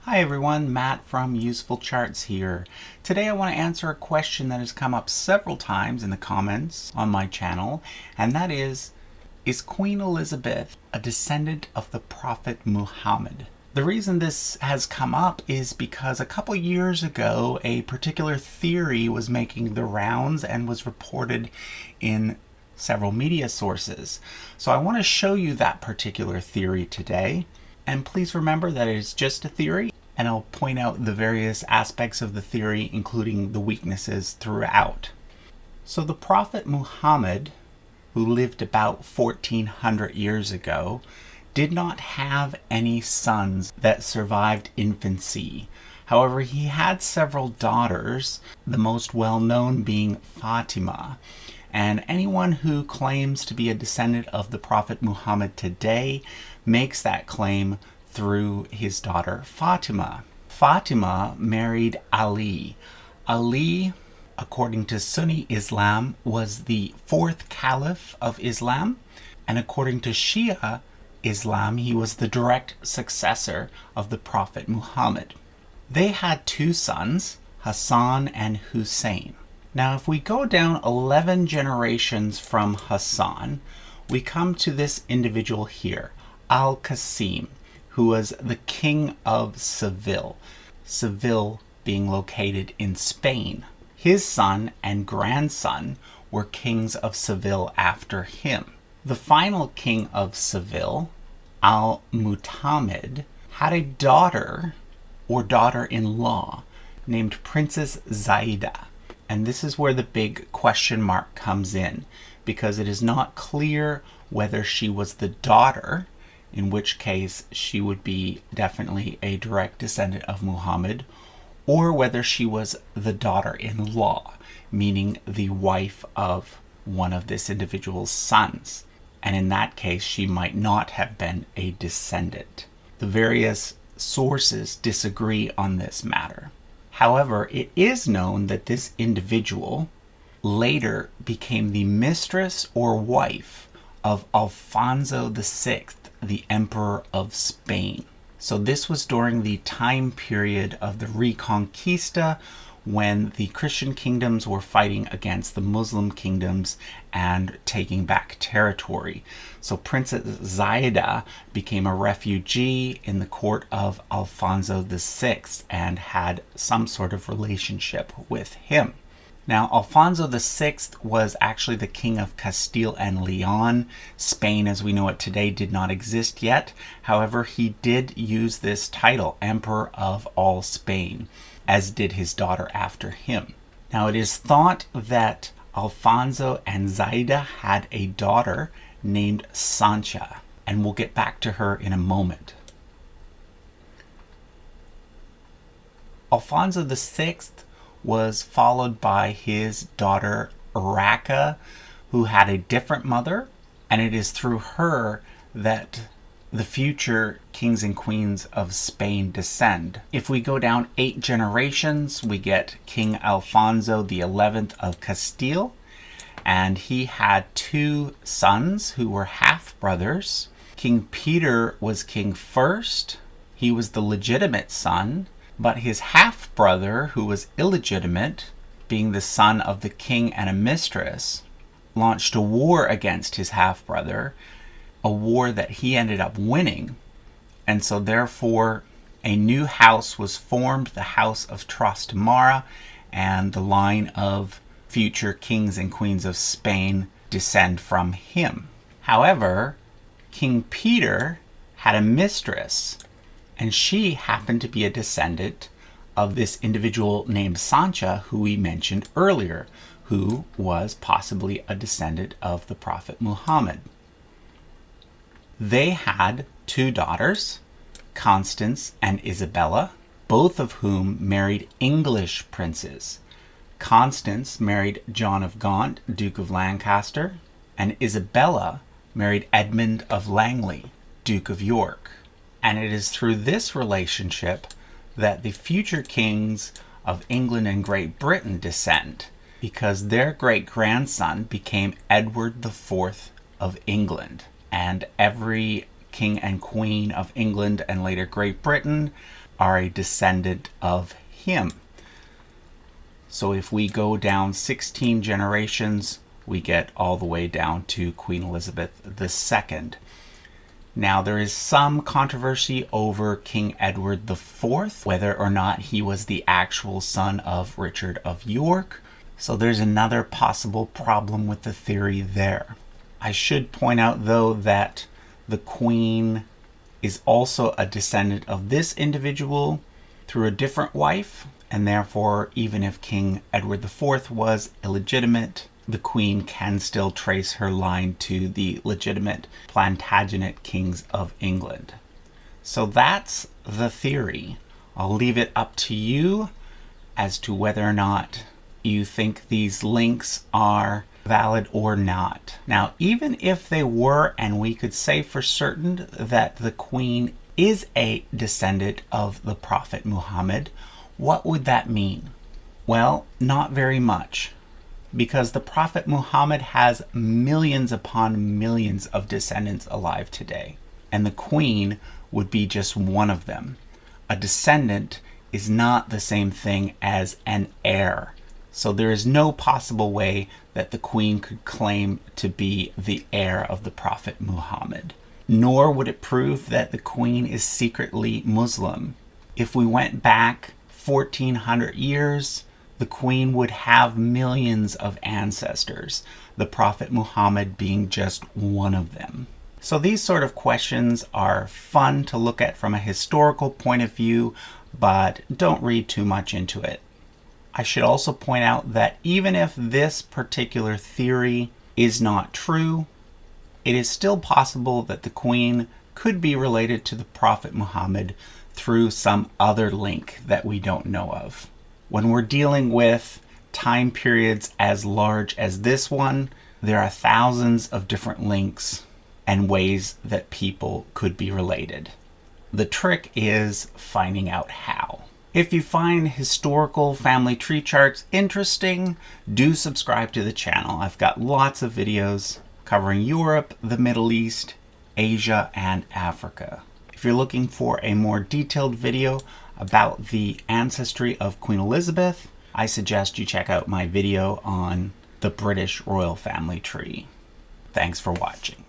Hi everyone, Matt from Useful Charts here. Today I want to answer a question that has come up several times in the comments on my channel, and that is Queen Elizabeth a descendant of the Prophet Muhammad? The reason this has come up is because a couple years ago a particular theory was making the rounds and was reported in several media sources. So I want to show you that particular theory today. And please remember that it is just a theory, and I'll point out the various aspects of the theory, including the weaknesses throughout. So the Prophet Muhammad, who lived about 1400 years ago, did not have any sons that survived infancy. However, he had several daughters, the most well-known being Fatima. And anyone who claims to be a descendant of the Prophet Muhammad today makes that claim through his daughter Fatima. Fatima married Ali. Ali, according to Sunni Islam, was the fourth caliph of Islam, and according to Shia Islam, he was the direct successor of the Prophet Muhammad. They had two sons, Hassan and Hussein. Now, if we go down 11 generations from Hassan, we come to this individual here, Al-Qasim, who was the king of Seville, Seville being located in Spain. His son and grandson were kings of Seville after him. The final king of Seville, Al-Mutamid, had a daughter or daughter-in-law named Princess Zaida. And this is where the big question mark comes in, because it is not clear whether she was the daughter, in which case she would be definitely a direct descendant of Muhammad, or whether she was the daughter-in-law, meaning the wife of one of this individual's sons. And in that case, she might not have been a descendant. The various sources disagree on this matter. However, it is known that this individual later became the mistress or wife of Alfonso VI, the Emperor of Spain. So this was during the time period of the Reconquista, when the Christian kingdoms were fighting against the Muslim kingdoms and taking back territory. So Princess Zaida became a refugee in the court of Alfonso VI and had some sort of relationship with him. Now, Alfonso VI was actually the king of Castile and Leon. Spain, as we know it today, did not exist yet. However, he did use this title, Emperor of all Spain, as did his daughter after him. Now, it is thought that Alfonso and Zaida had a daughter named Sancha, and we'll get back to her in a moment. Alfonso VI was followed by his daughter Urraca, who had a different mother, and it is through her that the future kings and queens of Spain descend. If we go down 8 generations, we get King Alfonso XI of Castile, and he had 2 sons who were half-brothers. King Peter was king first. He was the legitimate son, but his half-brother, who was illegitimate, being the son of the king and a mistress, launched a war against his half-brother, a war that he ended up winning. And so therefore a new house was formed, the House of Trastamara, and the line of future kings and queens of Spain descend from him. However, King Peter had a mistress, and she happened to be a descendant of this individual named Sancha, who we mentioned earlier, who was possibly a descendant of the Prophet Muhammad. They had 2 daughters, Constance and Isabella, both of whom married English princes. Constance married John of Gaunt, Duke of Lancaster, and Isabella married Edmund of Langley, Duke of York. And it is through this relationship that the future kings of England and Great Britain descend, because their great-grandson became Edward IV of England. And every king and queen of England and later Great Britain are a descendant of him. So if we go down 16 generations, we get all the way down to Queen Elizabeth II. Now, there is some controversy over King Edward IV, whether or not he was the actual son of Richard of York. So there's another possible problem with the theory there. I should point out, though, that the Queen is also a descendant of this individual through a different wife, and therefore, even if King Edward IV was illegitimate, the Queen can still trace her line to the legitimate Plantagenet kings of England. So that's the theory. I'll leave it up to you as to whether or not you think these links are valid or not. Now, even if they were, and we could say for certain that the Queen is a descendant of the Prophet Muhammad, what would that mean? Well, not very much, because the Prophet Muhammad has millions upon millions of descendants alive today, and the Queen would be just one of them. A descendant is not the same thing as an heir, so there is no possible way that the Queen could claim to be the heir of the Prophet Muhammad. Nor would it prove that the Queen is secretly Muslim. If we went back 1400 years, the Queen would have millions of ancestors, the Prophet Muhammad being just one of them. So these sort of questions are fun to look at from a historical point of view, but don't read too much into it. I should also point out that even if this particular theory is not true, it is still possible that the Queen could be related to the Prophet Muhammad through some other link that we don't know of. When we're dealing with time periods as large as this one, there are thousands of different links and ways that people could be related. The trick is finding out how. If you find historical family tree charts interesting, do subscribe to the channel. I've got lots of videos covering Europe, the Middle East, Asia, and Africa. If you're looking for a more detailed video about the ancestry of Queen Elizabeth, I suggest you check out my video on the British royal family tree. Thanks for watching.